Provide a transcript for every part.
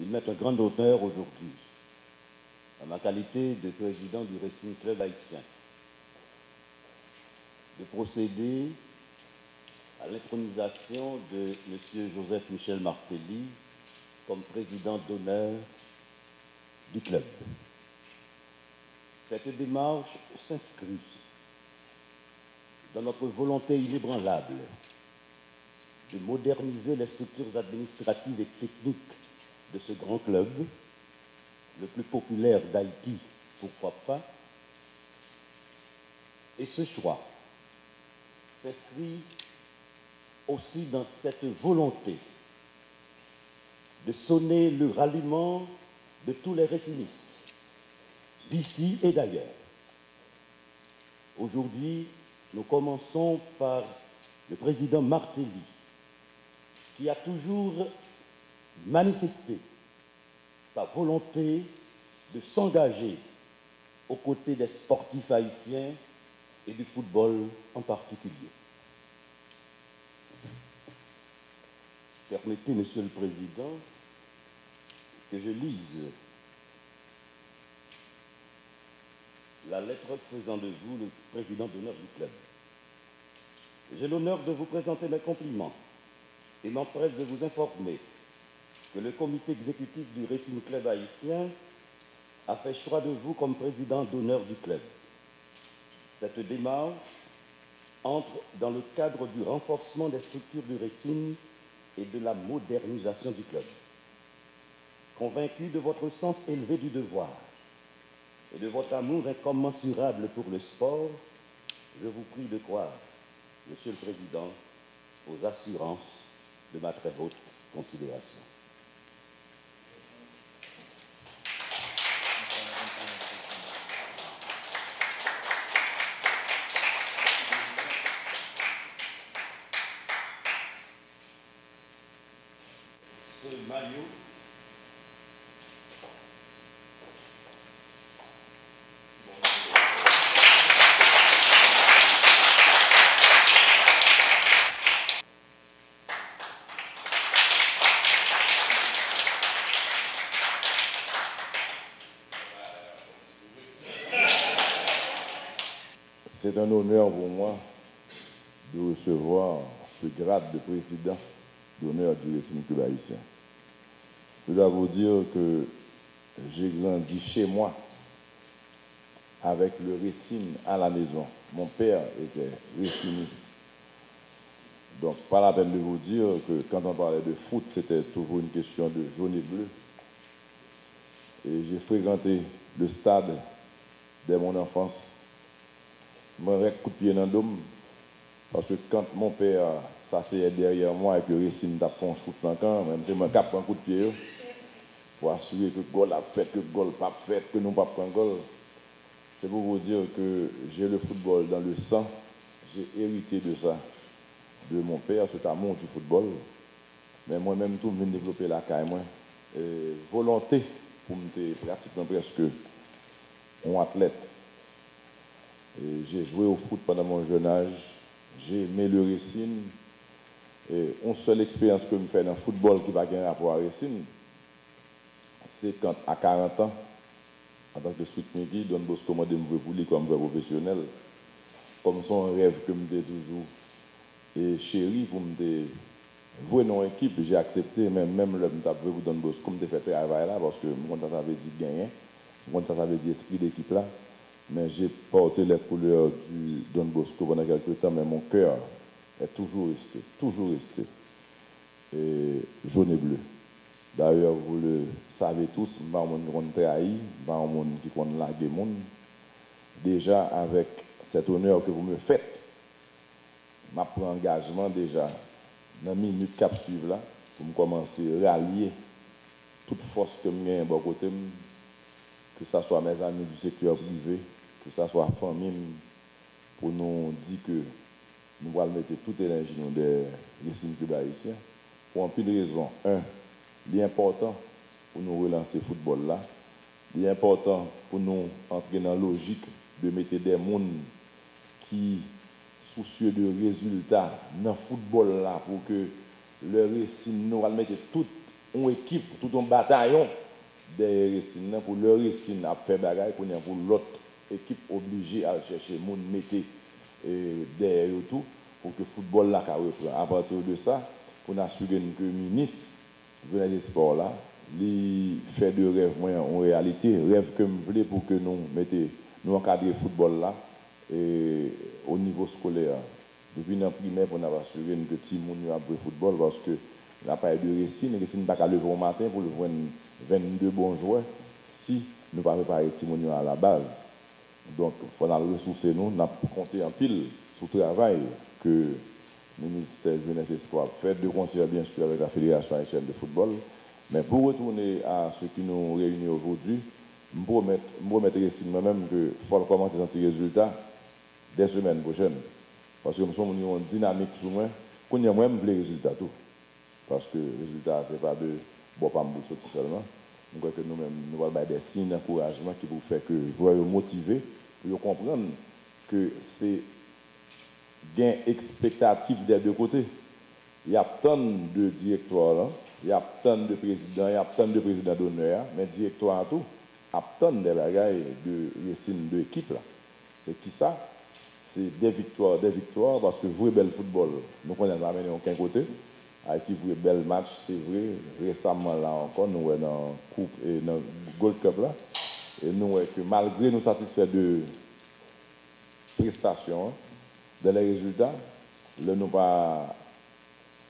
Il m'est un grand honneur aujourd'hui, en ma qualité de président du Racing Club haïtien, de procéder à l'intronisation de M. Joseph Michel Martelly comme président d'honneur du club. Cette démarche s'inscrit dans notre volonté inébranlable de moderniser les structures administratives et techniques de ce grand club, le plus populaire d'Haïti, pourquoi pas. Et ce choix s'inscrit aussi dans cette volonté de sonner le ralliement de tous les racinistes, d'ici et d'ailleurs. Aujourd'hui, nous commençons par le président Martelly, qui a toujours manifesté sa volonté de s'engager aux côtés des sportifs haïtiens et du football en particulier. Permettez, Monsieur le Président, que je lise la lettre faisant de vous le président d'honneur du club. J'ai l'honneur de vous présenter mes compliments et m'empresse de vous informer que le comité exécutif du Racing Club haïtien a fait choix de vous comme président d'honneur du club. Cette démarche entre dans le cadre du renforcement des structures du Racing et de la modernisation du club. Convaincu de votre sens élevé du devoir et de votre amour incommensurable pour le sport, je vous prie de croire, Monsieur le Président, aux assurances de ma très haute considération. Ce maillot c'est un honneur pour moi de recevoir ce grade de président d'honneur du Racing Club haïtien. Je dois vous dire que j'ai grandi chez moi avec le Racing à la maison. Mon père était racingiste. Donc, pas la peine de vous dire que quand on parlait de foot, c'était toujours une question de jaune et bleu. Et j'ai fréquenté le stade dès mon enfance. Je me coup de pied dans le dôme. Parce que quand mon père s'asseyait derrière moi et que le Racing t'a fait un shoot dans le camp, même si je me cap un coup de pied pour assurer que le goal a fait, que le goal pas fait, que nous pas pris un goal. C'est pour vous dire que j'ai le football dans le sang. J'ai hérité de ça, de mon père, cet amour du football. Mais moi-même, tout, je viens développer la caille, moi. Et volonté pour me pratiquement presque un athlète. Et j'ai joué au foot pendant mon jeune âge. J'ai aimé le Racing. Et une seule expérience que je fais dans le football qui va gagner un rapport à Racing, c'est quand, à 40 ans, en tant que Sweet Miggy, Don Bosco m'a demandé pour lui comme professionnel, comme son rêve que je toujours et chéri pour me jouer dans l'équipe, j'ai accepté, même le pour Don Bosco, je fait travail là, parce que moi, ça veut dire gagner, moi, ça veut dire esprit d'équipe là. Mais j'ai porté les couleurs du Don Bosco pendant quelques temps, mais mon cœur est toujours resté, et jaune et bleu. D'ailleurs, vous le savez tous, je ne suis pas un monde qui trahi, je ne suis pas un monde qui compte laguer le monde. Déjà, avec cet honneur que vous me faites, je prends engagement déjà, dans la minute qui suivre là, pour me commencer à rallier toute force que je gagne à bon côté, que ce soit mes amis du secteur privé, que ce soit la famille, pour nous dire que nous allons mettre toute l'énergie dans les Racing Club haïtiens. Pour un peu de raisons. Un, l'important pour nous relancer le football là, l'important pour nous entrer dans la logique de mettre des gens qui soucieux de résultats dans le football là, pour que le Racing nous allons mettre toute une équipe, tout un bataillon derrière Racine pour leur Racine à faire bagaille pour l'autre équipe obligée à chercher moun mettre derrière tout pour que le football là reprend. À partir de ça, pour assurer que le ministre de des sports là, il fait de rêve en réalité, rêve que je voulais pour que nous encadrions le football là au niveau scolaire. Depuis le primaire, pour nous assurer que petit monde a joué football parce que la paille de Racine n'est pas qu'à lever au matin pour le voir 22 bons joueurs si nous ne pas préparer petit monde à la base. Donc, il faut nous ressourcer, nous avons compté en pile sur le travail que le ministère de Jeunesse et Sport fait, de concert bien sûr avec la Fédération haïtienne de football. Mais pour retourner à ce qui nous réunit aujourd'hui, je promets moi-même qu'il faut commencer à sentir les résultats dès la semaine prochaine. Parce que nous sommes une dynamique sur moi, qu'on y a moi-même les résultats tout. Parce que les résultats, ce n'est pas de bon pas me sortir seulement. Nous croyons que nous-mêmes, nous allons des signes d'encouragement qui vont faire que les joueurs motivés pour comprendre que c'est gain expectatif des deux côtés. Il y a tant de directeurs là, il y a tant de présidents, il y a tant de présidents d'honneur, mais directeur tout, il y a tant de bagailles de Racine de équipe là. C'est qui ça? C'est des victoires, parce que jouer bel football, nous ne pouvons pas amener aucun côté. Haïti joué bel match, c'est vrai. Récemment là encore, nous sommes dans la Coupe et dans le Gold Cup là. Et nous voyons que malgré nous satisfaire de prestations, de les résultats, nous n'avons pas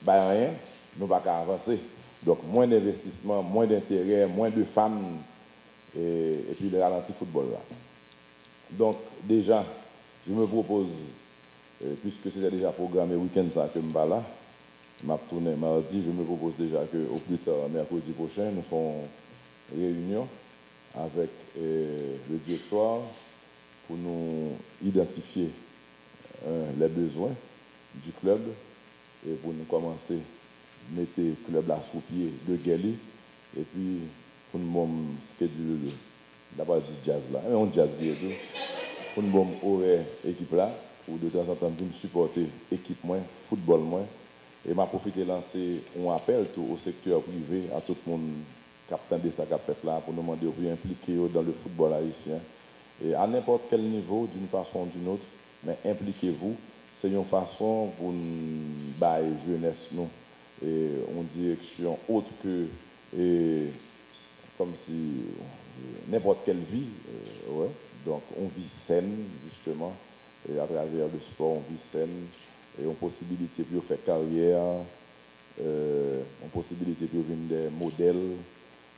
rien, nous n'avons pas avancer. Donc moins d'investissement, moins d'intérêt, moins de femmes et puis le ralenti football là. Donc déjà, je me propose, puisque c'était déjà programmé week-end ça que je suis là, je tourné mardi, je me propose déjà qu'au plus tard, mercredi prochain, nous faisons une réunion avec le directoire pour nous identifier les besoins du club et pour nous commencer à mettre le club là sous pied de Guéli et puis pour nous schedule d'abord du jazz là, on jazz et tout, pour nous horaire équipe là pour de temps en temps nous supporter équipe moins, football moins. Et m'a profité de lancer un appel au secteur privé, à tout le monde qui a attendu ça qu'a fait là, pour nous demander de impliquer dans le football haïtien. Et à n'importe quel niveau, d'une façon ou d'une autre, mais impliquez-vous. C'est une façon pour nous bailler jeunesse, nous, et en direction autre que, comme si n'importe quelle vie, ouais. Donc on vit saine, justement, et à travers le sport, on vit saine. Et une possibilité pour faire carrière, une possibilité pour venir des modèles.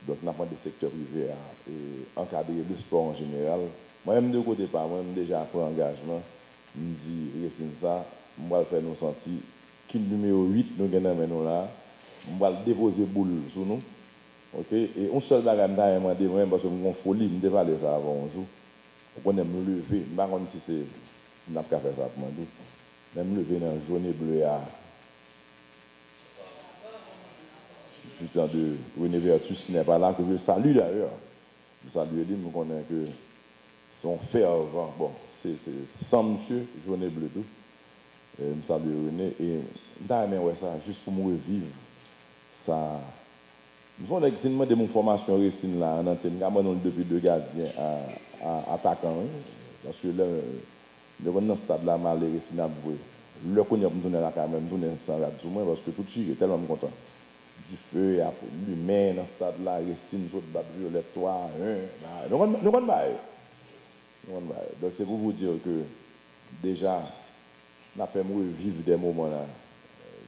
Donc, nous avons des secteurs privés à encadrer le sport en général. Moi-même, de côté, moi-même, déjà pris engagement. Je me dis, Racine ça, je vais faire nous sentir. Qui numéro 8, nous gagnons là. Je vais déposer boule sur nous. Ok? Et un seul bagage, je vais demander, parce que je suis folie, je vais parler ça avant un jour. Je vais me lever. Je ne sais pas si c'est. Si je n'ai pas fait ça pour moi. Même lever dans la journée bleue à du temps de René Vertus qui n'est pas là, que je salue d'ailleurs. Je salue lui, je connais que son fervent, bon, c'est sans monsieur, journée bleue tout. Je salue René et je ça, juste pour me revivre ça. Je suis de mon formation Racine là, en antenne, depuis deux gardiens à attaquant, parce que là, dans ce stade-là, je suis le connaît pour me donner la caméra, me donner sans la moins parce que tout chire est tellement content. Du feu, l'humain dans ce stade-là, Racine, autres battre violet, toi, nous on va. Donc c'est pour vous dire que déjà, nous avons fait vivre des moments là,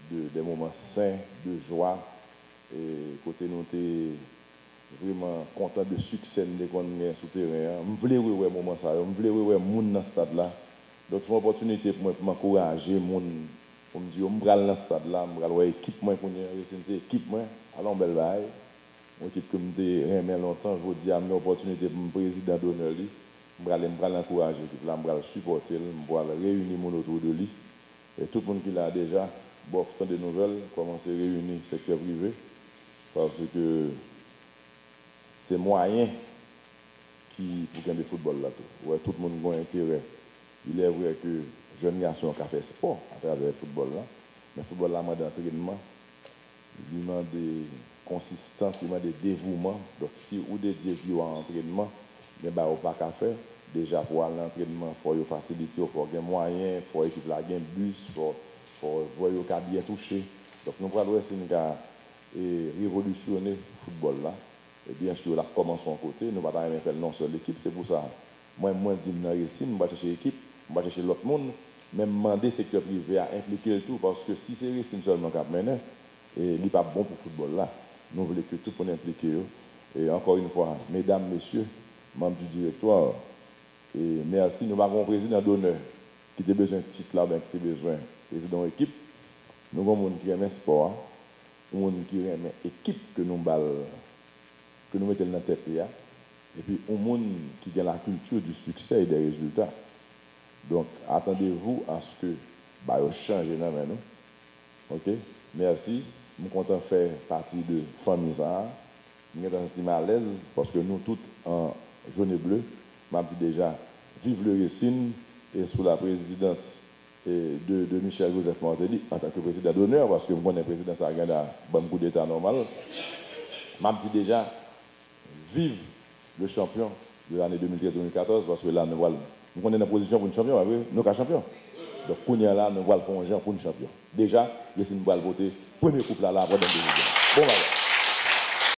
des moments sains, de joie, et côté nous t'es vraiment content de succès de qu'on a sur le terrain. Je voulais voir moment ça, je voulais voir monde dans ce stade-là. Donc, c'est une opportunité pour m'encourager, pour me dire, je vais aller dans ce stade-là, je vais avoir équipe, c'est équipe, alors belle bail. Une équipe que je remets longtemps, je vous dis, j'ai une opportunité pour me président d'honneur, je vais l'encourager, je vais le supporter, je vais réunir mon autour de lui. Et tout le monde qui l'a déjà, bon, tant de nouvelles, commencer à réunir le secteur privé, parce que c'est moyen pour gagner le football là. Ouais, tout le monde a intérêt. Il est vrai que jeune garçon qui a fait sport à travers le football là, mais le football là, moi d'entraînement, il demande consistance, il demande dévouement. Donc, si vous dédiez vie à l'entraînement, il n'y a pas qu'à faire. Déjà, pour aller à l'entraînement, il faut faciliter, il faut avoir des moyens, il faut équiper un bus, il faut voir qu'il bien touché. Donc, nous allons essayer de révolutionner le football là. Et bien sûr, là, commençons à côté. Nous ne pouvons pas faire non sur l'équipe. C'est pour ça, moi, je dis, je vais chercher l'équipe, je vais chercher l'autre monde. Même demander le secteur privé à impliquer le tout. Parce que si c'est Racine seulement qui a mené, il n'est pas bon pour le football là. Nous voulons que tout le monde impliqué. Et encore une fois, mesdames, messieurs, membres du directoire, et merci. Nous avons un président d'honneur qui a besoin de titre là, qui a besoin de président d'équipe. Nous avons un monde qui aime sport, un monde qui aime équipe que nous mettons dans la tête. Et puis un monde qui a la culture du succès et des résultats. Donc, attendez-vous à ce que ça change dans nous. OK? Merci. Je suis content de faire partie de famille. Je suis senti à l'aise parce que nous, tous en jaune et bleu, je dis déjà, vive le Racine et sous la présidence de Michel Joseph Martelly en tant que président d'honneur, parce que moi, je suis président de un bon coup d'État normal. Je dis déjà, vive le champion de l'année 2013-2014, parce que là, nous sommes dans la position pour une champion, nous sommes champions. Donc, pour nous, là, nous allons faire un genre pour une champion. Déjà, Racine va voter, premier couple là, après, bon,